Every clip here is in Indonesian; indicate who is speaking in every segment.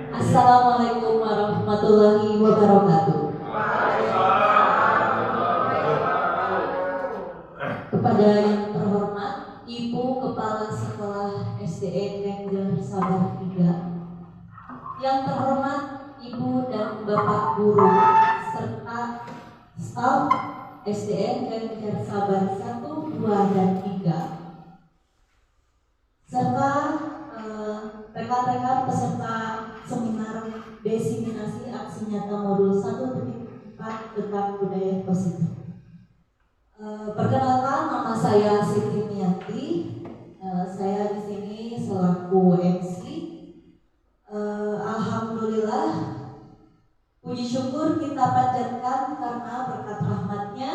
Speaker 1: Assalamualaikum warahmatullahi wabarakatuh. Kepada yang terhormat Ibu Kepala Sekolah SDN Ganjar Sabar 3, yang terhormat Ibu dan Bapak Guru serta staf SDN Ganjar Sabar 1, 2, dan 3, serta rekan-rekan peserta seminar Desiminasi Aksi Nyata Modul 1.4 tentang budaya positif. Perkenalkan, nama saya Siti Mianti. Saya di sini selaku MC. Alhamdulillah, puji syukur kita panjatkan karena berkat rahmatnya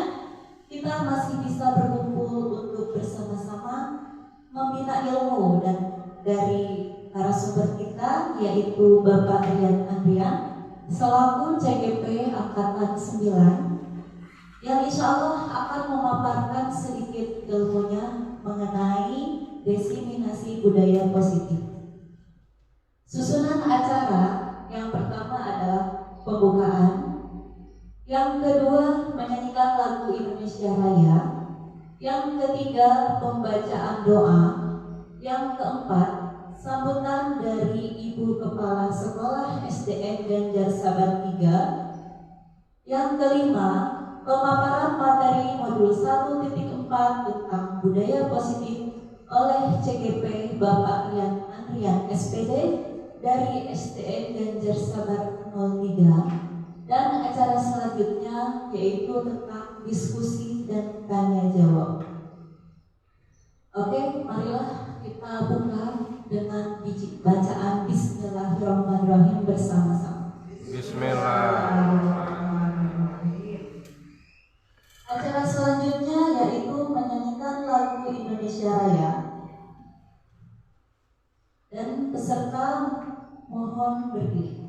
Speaker 1: kita masih bisa berkumpul untuk bersama-sama membina ilmu dan dari narasumber kita yaitu Bapak Rian Andrian selaku CGP Angkatan 9 yang insya Allah akan memaparkan sedikit ilmunya mengenai desiminasi budaya positif. Susunan acara yang pertama adalah pembukaan, yang kedua menyanyikan lagu Indonesia Raya, yang ketiga pembacaan doa, yang keempat sambutan dari Ibu Kepala Sekolah SDN Ganjar Sabar 3, yang kelima pemaparan materi modul 1.4 tentang budaya positif oleh CGP Bapak Rian Andrian SPD dari SDN Ganjar Sabar 03, dan acara selanjutnya yaitu tentang diskusi dan tanya jawab. Oke, marilah kita buka dengan bacaan Bismillahirrahmanirrahim bersama-sama.
Speaker 2: Bismillahirrahmanirrahim.
Speaker 1: Acara selanjutnya yaitu menyanyikan lagu Indonesia Raya, dan peserta mohon berdiri.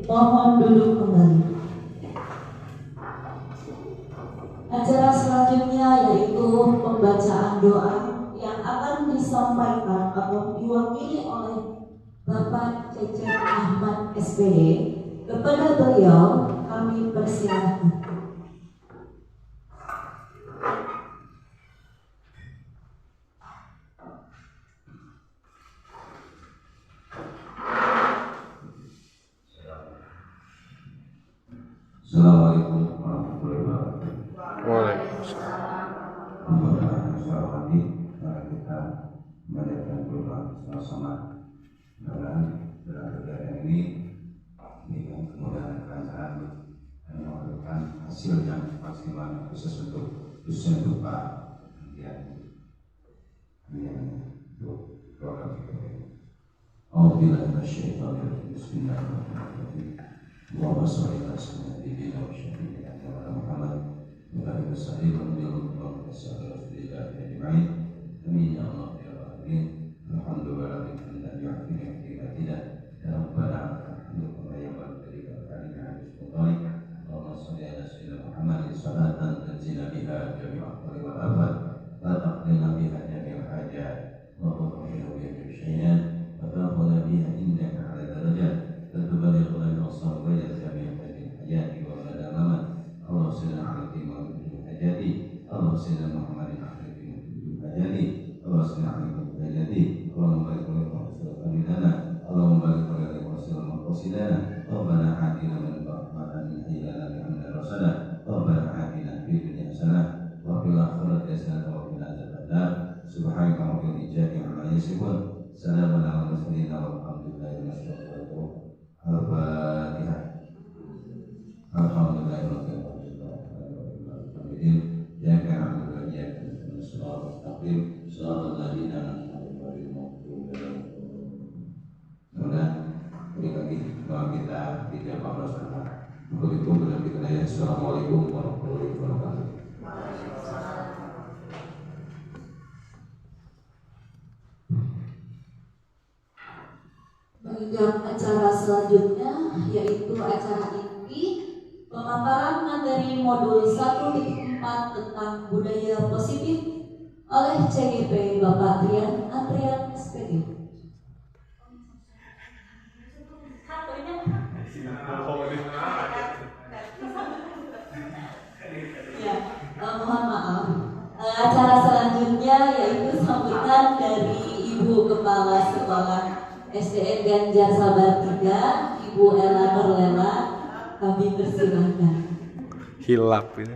Speaker 1: Mohon duduk kembali. Acara selanjutnya yaitu pembacaan doa yang akan disampaikan atau diwakili oleh Bapak Cecep Ahmad SPD. Kepada beliau kami persilahkan.
Speaker 2: sama-sama dalam kegiatan ini dengan kemudahan kelancaran dan menghasilkan hasil yang maksimal khususnya untuk Pak untuk program ini. Alhamdulillah, Bismillahirrahmanirrahim. Allahumma sholli ala sayyidina wa syafi'ina Muhammad wa ala alihi wa sahbihi ajma'in. Amin ya Allah ya Rabbi. Alhamdulillah bihamdihi yuhyihi hikmatina ya rabbana alhamdulillah ya rabbil alamin. Allahumma sholli ala sayyidina Muhammad salatan tanzila biha jami'a al wal afat wa taqdina biha jami'a hajat wa tuhilu biha syai'an wa ta'khudha biha indaka ala darajat wa tuballighuna bil asal wa ila jami'a hayati wa bada mamat. Allah sallallahu alaihi wa sallam hajati Allah sallallahu Muhammadin alaihi hajati Allah sallallahu alaihi hajati Allahumma barik lana Allahumma barik lana wa sallam qasidana Rabbana atina min rahmatin hilana bi amri rasana Rabbana atina fid dunya hasanah wa fil akhirati hasanah wa qina adzabannar. Subhanaka rabbil izzati amma yasifun. Salamun alal mursalin walhamdulillahi rabbil alamin. Al-Fatihah. Alhamdulillahirabbil alamin. Ya kana ya siratal mustaqim siratal ladzina an'amta alaihim lagi doa kita tidak Allah SWT. Begitu benar kita ya. Assalamualaikum warahmatullahi wabarakatuh.
Speaker 1: Menginjak acara selanjutnya yaitu acara inti pemaparan materi modul 1.4 tentang budaya positif oleh CGP Bapak Adrian SPD. Ya, mohon maaf. Acara selanjutnya yaitu sambutan dari Ibu Kepala Sekolah SDN Ganjar Sabar 3, Ibu Ella Nurlela. Kami persilahkan.
Speaker 3: Hilap ini.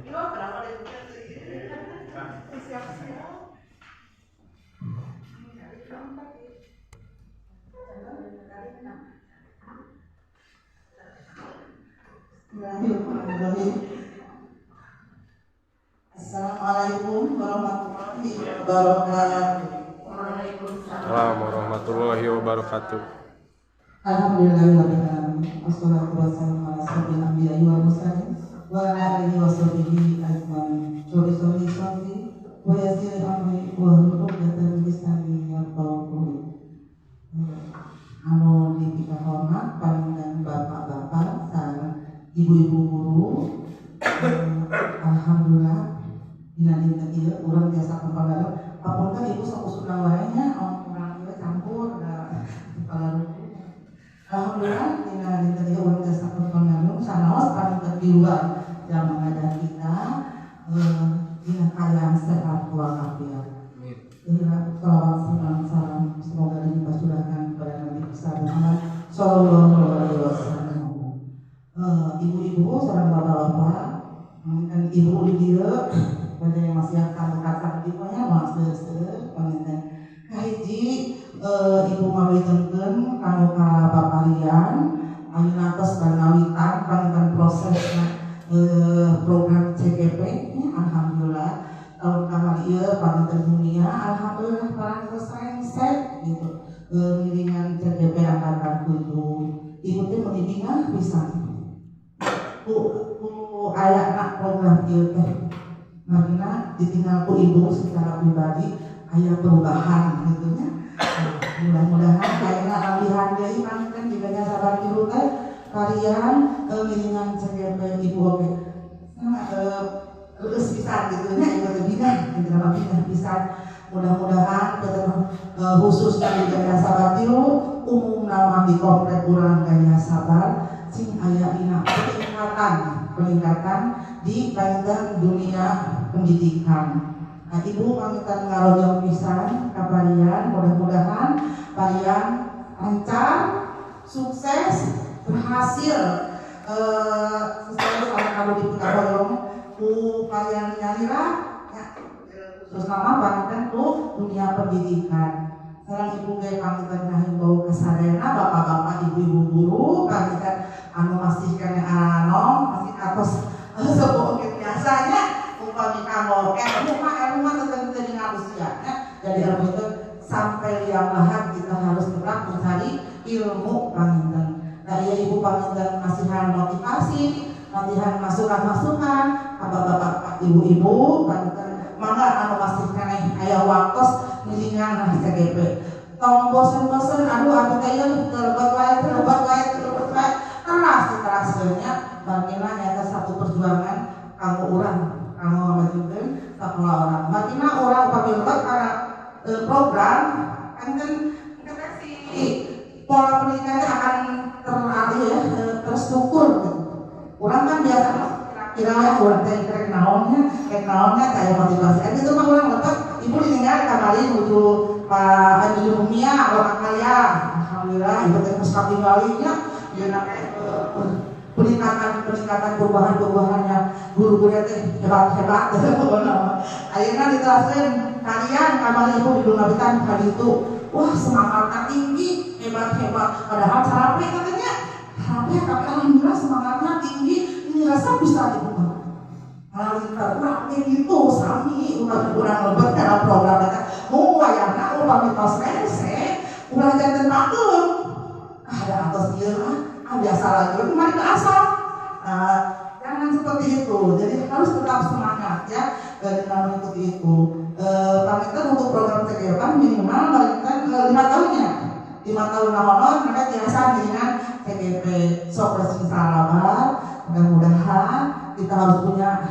Speaker 4: Bismillahirrahmanirrahim. Assalamualaikum warahmatullahi wabarakatuh.
Speaker 3: Waalaikumsalam warahmatullahi wabarakatuh.
Speaker 4: Alhamdulillahirabbil alamin. Wassalatu wassalamu ala sayyidil anbiya'i wal mursalin wa ala alihi wa sahbihi ajmain. Sholli wa yassir amri wa hlul 'uqdatam min lisani yafqahu qawli. Anu dipika hormat panjenengan bapak-bapak sareng ibu-ibu guru. Alhamdulillah dina ieu urang biasa kepada papunten ibu sok usuna wae nya orang ieu campur kepala. Alhamdulillah dina ieu urang biasa kepada sanaos panten di luar yang mengajar kita dina kalian sehat walafiat. Salam semoga dipasudahkan kepada Nabi besar Muhammad sallallahu alaihi wasallam. Ibu-ibu sareng bapak-bapak dan ibu di dieu pada yang masih akan kata di mana maksud panginten kahiji ibu ngawitengkeun kanggo ka paparian ayeuna tos ngawitan panginten prosesna program CGP alhamdulillah tahun kamari ieu panginten dunia alhamdulillah barang selesai gitu ngiringan CGP angkatan 7 ibu teh mendidikan pisan aya anak program ieu teh makna ditinggal ku ibu secara pribadi aya perubahan gitu nya. Mudah-mudahan ayeuna alihan deui mangken jika sabar tilu teh kalian ngiringan CGP ibu oge. Geus pisan gitu nya ieu teh bina pisan. Mudah-mudahan khusus dari Gaya Sabar tilu umum nama di komplek urang Gaya Sabar sing aya dina peningkatan di bidang dunia pendidikan. Nah, ibu pamitan ngarojong pisan ka parian, mudah-mudahan parian lancar, sukses, berhasil sesuai sama kalau di Pekalongan ku parian nyarira khusus nama pamitan ku dunia pendidikan. Sareng ibu ge pangitan kahimbau kasarena bapak-bapak ibu-ibu guru pangitan anu masih kene anom masih atos sepuh biasanya upami kamu ilmu mah tetep dengan usianya. Jadi ilmu itu sampai liang lahat kita harus tetap mencari ilmu pangitan. Nah iya ibu pangitan masihan motivasi, latihan masukan-masukan, bapak-bapak ibu-ibu pangitan mangga anu masih kene aya waktos milingan CGP. Tong bosen-bosen aduh anu teh lebat wae terasnya bagina nyata satu perjuangan kamu urang kamu majukeun sapola orang. Bagina orang upami lebat karena program kan si pola pendidikannya akan terstruktur. Urang kan biasa kira-kira urang teh krek naonnya kayak motivasi. Itu mah urang lebat ibu ditinggal kamari nuju Pak Haji Rumia atau Akaya. Alhamdulillah ibu teh geus katinggalinya yeuna peningkatan perubahannya guru-guru teh hebat. Ayeuna diteraskeun kalian kamari ibu di Dungabitan kali itu. Wah, semangatnya tinggi, hebat. Padahal capek katanya. Tapi alhamdulillah semangatnya tinggi. Ini rasa bisa dibuka. Nah, itu sami kurang lebet karena programnya mau wayangna upami tos rese ulah janten pakeun ada atas ieu biasa lagi kemarin ke asal. Jangan seperti itu, jadi harus tetap semangat ya dengan mengikuti itu. Pamitan untuk program CGP minimal pamitan 5 tahunnya 5 tahun honor mereka biasa dengan CGP sok resmi salabar. Mudah-mudahan kita harus punya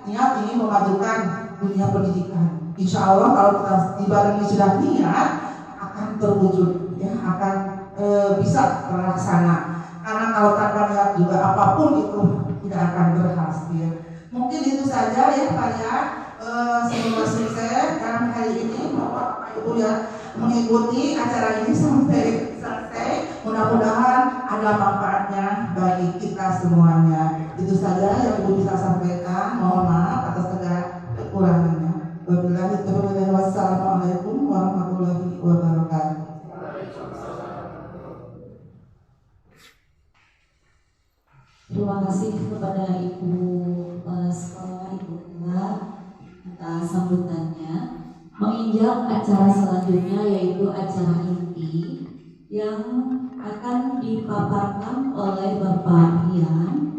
Speaker 4: niat ingin memajukan dunia pendidikan. Insya Allah kalau kita dibarengi sudah niat akan terwujud ya, akan bisa terlaksana. Karena kalau tanpa niat juga apapun itu tidak akan berhasil. Mungkin itu saja ya Pak ya. Semoga sukses dan hari ini Bapak Ibu ya mengikuti acara ini sampai selesai. Mudah-mudahan ada manfaatnya bagi kita semuanya. Itu saja yang Ibu bisa sampaikan. Mohon maaf atas segala kekurangannya. Wabillahi taufiq. Wassalamualaikum warahmatullahi wabarakatuh.
Speaker 1: Terima kasih kepada Ibu Sekolah Ibu Ula atas sambutannya. Menginjak acara selanjutnya yaitu acara inti yang akan dipaparkan oleh Bapak Rian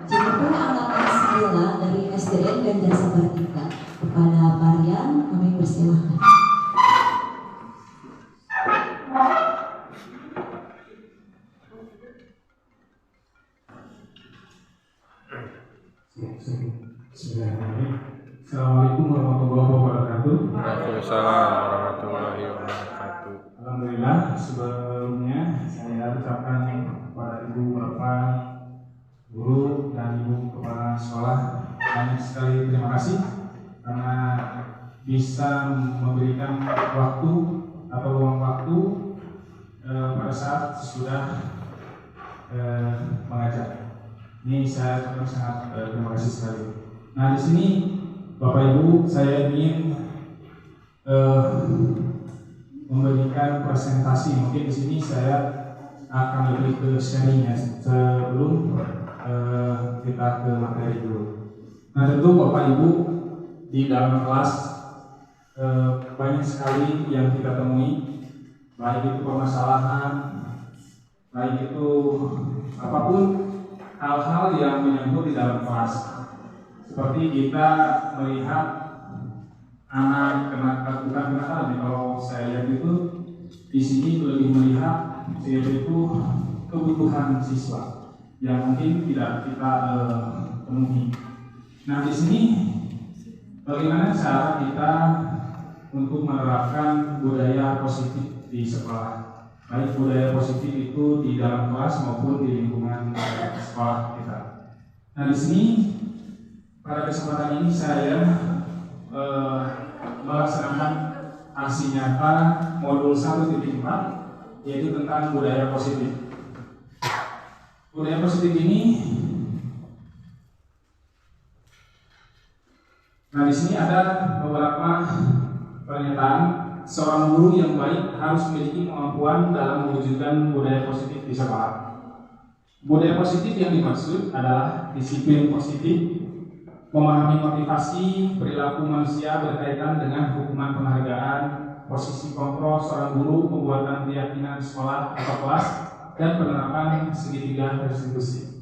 Speaker 1: Jenifer angkatan 9 dari SDN Ganjar Sabartika. Kepada Pak Rian kami persilahkan.
Speaker 5: Assalamualaikum warahmatullahi wabarakatuh.
Speaker 3: Waalaikumsalam warahmatullahi wabarakatuh.
Speaker 5: Alhamdulillah, sebelumnya saya ucapkan kepada ibu bapak guru dan ibu kepala sekolah banyak sekali terima kasih karena bisa memberikan waktu atau ruang waktu pada saat sudah mengajar. Ini saya ucapkan sangat terima kasih sekali. Nah di sini Bapak Ibu, saya ingin memberikan presentasi. Mungkin di sini saya akan lebih ke sharingnya sebelum kita ke materi dulu. Nah tentu Bapak Ibu di dalam kelas banyak sekali yang kita temui, baik itu permasalahan, baik itu apapun hal-hal yang menyangkut di dalam kelas. Seperti kita melihat anak bukan kenakalan, kalau saya lihat itu di sini lebih melihat yaitu kebutuhan siswa yang mungkin tidak kita temui. Nah di sini bagaimana cara kita untuk menerapkan budaya positif di sekolah, baik budaya positif itu di dalam kelas maupun di lingkungan sekolah kita. Nah di sini pada kesempatan ini saya melaksanakan aksi nyata modul 1.4 yaitu tentang budaya positif. Budaya positif ini, nah di sini ada beberapa pernyataan seorang guru yang baik harus memiliki kemampuan dalam mewujudkan budaya positif di sekolah. Budaya positif yang dimaksud adalah disiplin positif, memahami motivasi perilaku manusia berkaitan dengan hukuman penghargaan, posisi kontrol seorang guru, pembuatan keyakinan sekolah atau kelas, dan penerapan segitiga restitusi.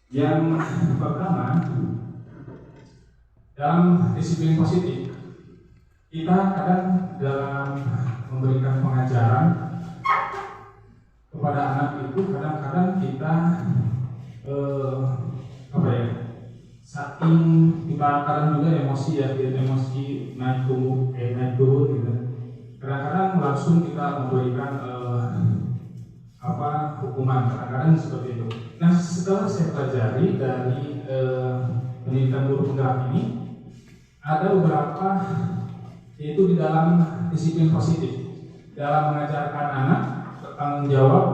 Speaker 5: Yang pertama, dalam disiplin positif, kita kadang dalam memberikan pengajaran kepada anak itu kadang-kadang kita saking kita kadang juga emosi ya, emosi naik turun gitu. Kadang-kadang langsung kita memberikan hukuman, kadang-kadang seperti itu. Nah, setelah saya pelajari dari pendidikan guru penggerak ini, ada beberapa yaitu di dalam disiplin positif, dalam mengajarkan anak bertanggung jawab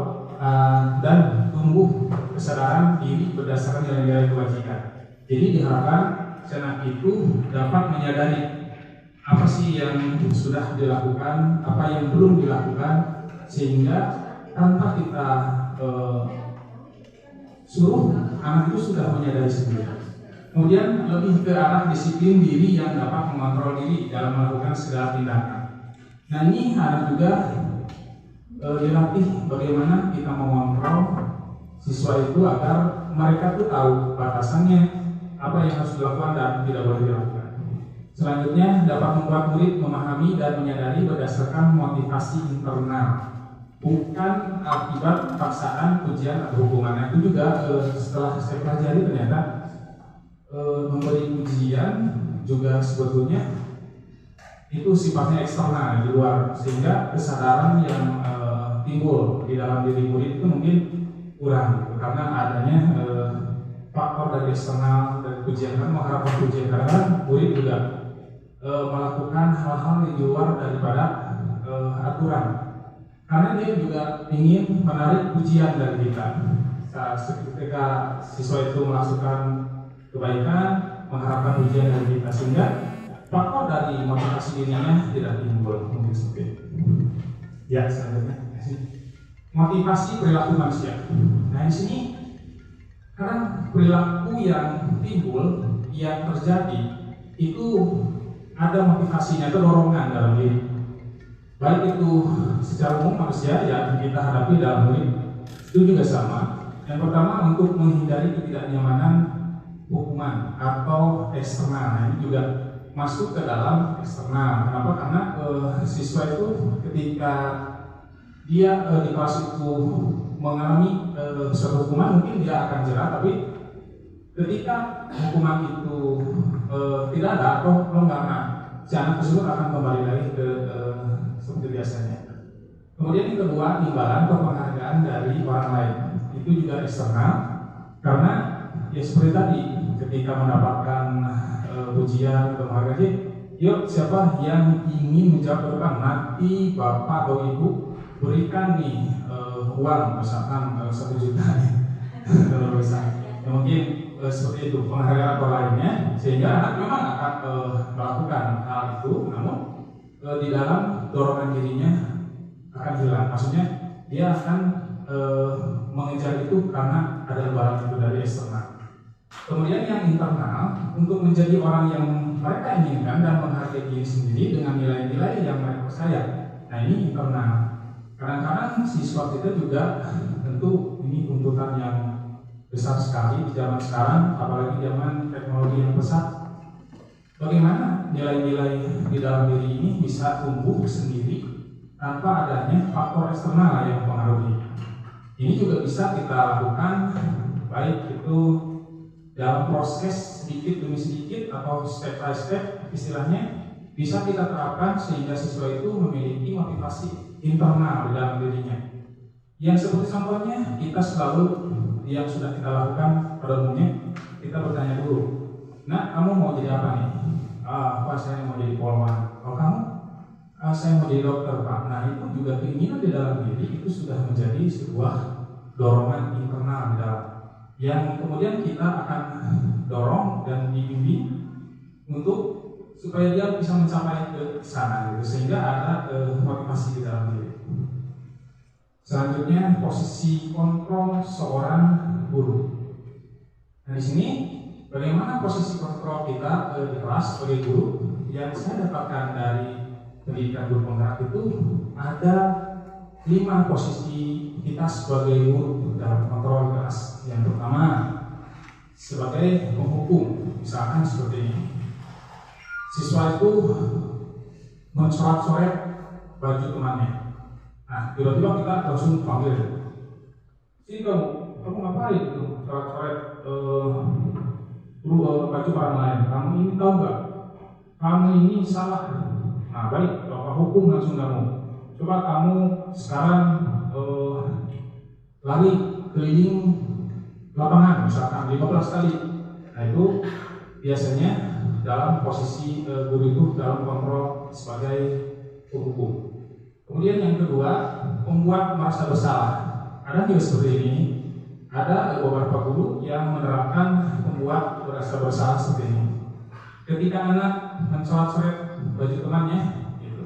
Speaker 5: dan tumbuh kesadaran diri berdasarkan nilai-nilai kebajikan. Jadi diharapkan anak itu dapat menyadari apa sih yang sudah dilakukan, apa yang belum dilakukan, sehingga tanpa kita suruh, anak itu sudah menyadari sendiri. Kemudian lebih ke arah disiplin diri yang dapat mengontrol diri dalam melakukan segala tindakan. Nah, ini harus juga dilatih bagaimana kita mengontrol siswa itu agar mereka tuh tahu batasannya, apa yang harus dilakukan dan tidak boleh dilakukan. Selanjutnya, dapat membuat murid memahami dan menyadari berdasarkan motivasi internal, bukan akibat paksaan, ujian, atau hukuman. Itu juga setelah saya pelajari ternyata memberi ujian juga sebetulnya itu sifatnya eksternal di luar, sehingga kesadaran yang timbul di dalam diri murid itu mungkin kurang gitu, karena adanya faktor dari eksternal dan ujian, kan mengharapkan ujian, karena murid juga melakukan hal-hal di luar daripada aturan, karena dia juga ingin menarik pujian dari kita. Ketika siswa itu melakukan kebaikan, mengharapkan ujian dari kita, sehingga faktor dari motivasi dirinya tidak timbul, mungkin seperti itu. Ya, selanjutnya motivasi perilaku manusia. Nah, di sini karena perilaku yang timbul, yang terjadi itu ada motivasinya, itu dorongan dalam diri. Baik itu secara umum manusia yang kita hadapi dalam diri itu juga sama. Yang pertama, untuk menghindari ketidaknyamanan hukuman atau eksternal. Nah, ini juga masuk ke dalam eksternal. Kenapa? Karena siswa itu ketika dia di kelas itu mengalami suatu hukuman, mungkin dia akan jerah, tapi ketika hukuman itu tidak ada atau longgar, si anak tersebut akan kembali lagi ke seperti biasanya. Kemudian yang kedua, imbalan atau penghargaan dari orang lain itu juga eksternal, karena ya seperti tadi, ketika mendapatkan ujian atau penghargaan, yuk siapa yang ingin menjawab ke depan, nanti bapak atau ibu berikan nih uang misalkan 1 juta kalau bisa. Ya, mungkin seperti itu penghargaan atau lainnya, sehingga anak memang akan melakukan hal itu, namun di dalam dorongan dirinya akan hilang. Maksudnya dia akan mengejar itu karena ada imbalan itu dari eksternal. Kemudian yang internal, untuk menjadi orang yang mereka inginkan dan menghargai diri sendiri dengan nilai-nilai yang mereka percaya. Nah, ini internal. Kadang-kadang siswa kita juga tentu ini tuntutan yang besar sekali di zaman sekarang, apalagi zaman teknologi yang pesat. Bagaimana nilai-nilai di dalam diri ini bisa tumbuh sendiri tanpa adanya faktor eksternal yang mempengaruhi. Ini juga bisa kita lakukan baik itu dalam proses sedikit demi sedikit atau step by step, istilahnya bisa kita terapkan sehingga siswa itu memiliki motivasi internal di dalam dirinya. Yang seperti contohnya, kita selalu yang sudah kita lakukan pada umumnya, kita bertanya dulu, nah kamu mau jadi apa nih? Pak, saya mau jadi polwan. Kalau kamu? Saya mau jadi dokter, Pak. Nah, itu juga keinginan di dalam diri itu sudah menjadi sebuah dorongan internal di dalam, yang kemudian kita akan dorong dan dibimbing untuk supaya dia bisa mencapai ke sana gitu, sehingga ada motivasi di dalam diri. Selanjutnya posisi kontrol seorang guru. Nah di sini bagaimana posisi kontrol kita di kelas sebagai guru? Yang saya dapatkan dari pendidikan guru penggerak itu ada 5 posisi kita sebagai guru dalam kontrol kelas. Yang pertama sebagai penghukum, misalkan seperti ini. Siswa itu mencoret-coret baju temannya. Nah, tiba-tiba kita langsung panggil, sini kamu ngapain itu? Coret-coret baju orang lain. Kamu ini tahu nggak? Kamu ini salah. Nah, baik, Bapak hukum langsung kamu. Coba kamu sekarang lari keliling lapangan, misalkan 15 kali. Nah, itu biasanya dalam posisi guru itu dalam kontrol sebagai penghukum. Kemudian yang kedua, membuat merasa bersalah. Ada juga seperti ini. Ada beberapa guru yang menerapkan membuat merasa bersalah seperti ini. Ketika anak mencoret-coret baju temannya, gitu.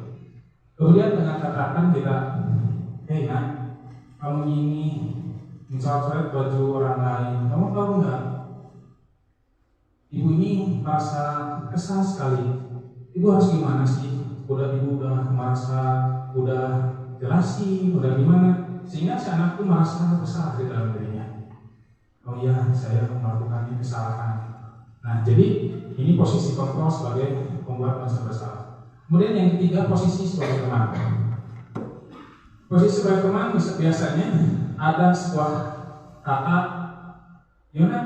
Speaker 5: Kemudian dengan katakan kita, hei nak, kamu ini mencoret-coret baju orang lain. Kamu tahu nggak? Ibu ini merasa kesal sekali. Ibu harus gimana sih? Ibu udah merasa, udah jelasin, udah gimana? Sehingga si anak itu merasa bersalah di dalam dirinya. Oh iya, saya melakukan ini kesalahan. Nah, jadi ini posisi kontrol sebagai pembuat merasa bersalah. Kemudian yang ketiga, posisi sebagai teman. Posisi sebagai teman biasanya ada sebuah kata, Yona,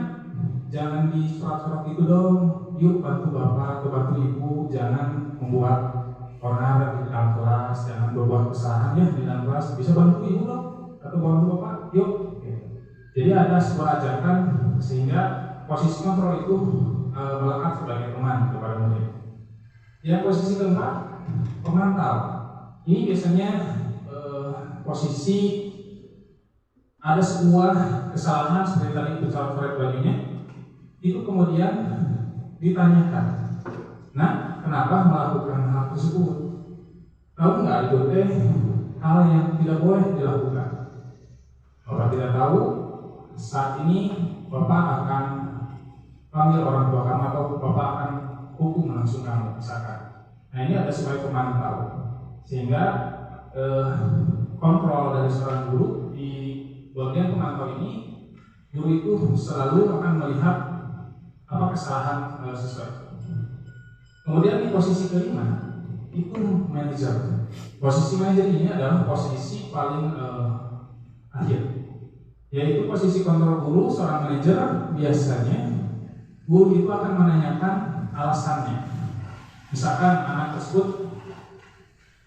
Speaker 5: jangan di surat-surat itu dong. Yuk bantu bapak atau bantu ibu, jangan membuat orang di dalam kelas, jangan berbuat kesalahan ya di dalam kelas. Bisa bantu ibu dong atau bantu bapak, yuk. Jadi ada sebuah ajakan sehingga posisi kontrol itu melekat sebagai teman kepada murid. Yang posisi keempat, pemantau. Ini biasanya posisi ada sebuah kesalahan seperti tadi coret bajunya, itu kemudian ditanyakan. Nah, kenapa melakukan hal tersebut? Tahu nggak itu hal yang tidak boleh dilakukan? Bapak tidak tahu. Saat ini Bapak akan panggil orang tua kamu atau Bapak akan hukum langsung kamu, misalkan. Nah, ini ada sebagai pemantau, sehingga kontrol dari seorang guru di bagian pemantau ini, guru itu selalu akan melihat apa kesalahan siswa. Kemudian di posisi kelima itu manajer. Posisi manajer ini adalah posisi paling akhir. Yaitu posisi kontrol guru. Seorang manajer biasanya guru itu akan menanyakan alasannya. Misalkan anak tersebut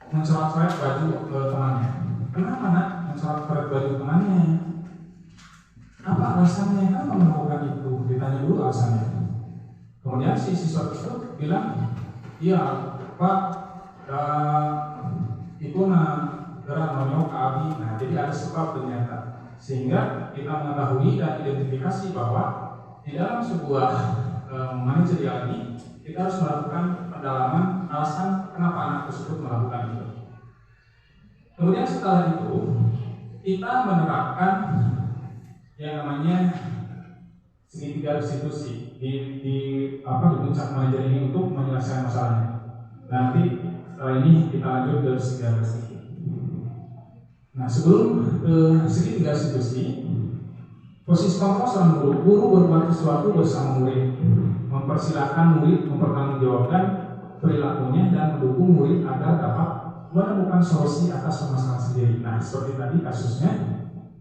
Speaker 5: mencoret-coret baju temannya. Kenapa nak mencoret-coret baju temannya? Apa alasannya? Kenapa melakukan itu? Ditanya dulu alasannya. Kemudian si siswa tersebut bilang, iya Pak, itu gerak nonyok ke abi. Nah, jadi ada sebab ternyata. Sehingga kita mengetahui dan identifikasi bahwa di dalam sebuah manajerial ini kita harus melakukan pendalaman alasan kenapa anak tersebut melakukan itu. Kemudian setelah itu kita menerapkan yang namanya segitiga restitusi di puncak manajer ini untuk menyelesaikan masalahnya. Nanti setelah ini kita lanjut ke segitiga restitusi. Nah, sebelum segitiga restitusi, posisi kontrol seorang guru berbuat sesuatu bersama murid, mempersilahkan murid mempertanggungjawabkan perilakunya dan mendukung murid agar dapat menemukan solusi atas permasalahan sendiri. Nah, seperti tadi kasusnya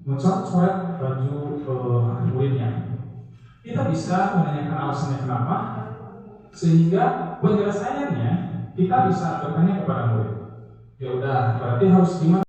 Speaker 5: mencoret-coret baju muridnya. Kita bisa menanyakan alasannya kenapa, sehingga penyelesaiannya kita bisa bertanya kepada murid. Ya udah, berarti harus gimana?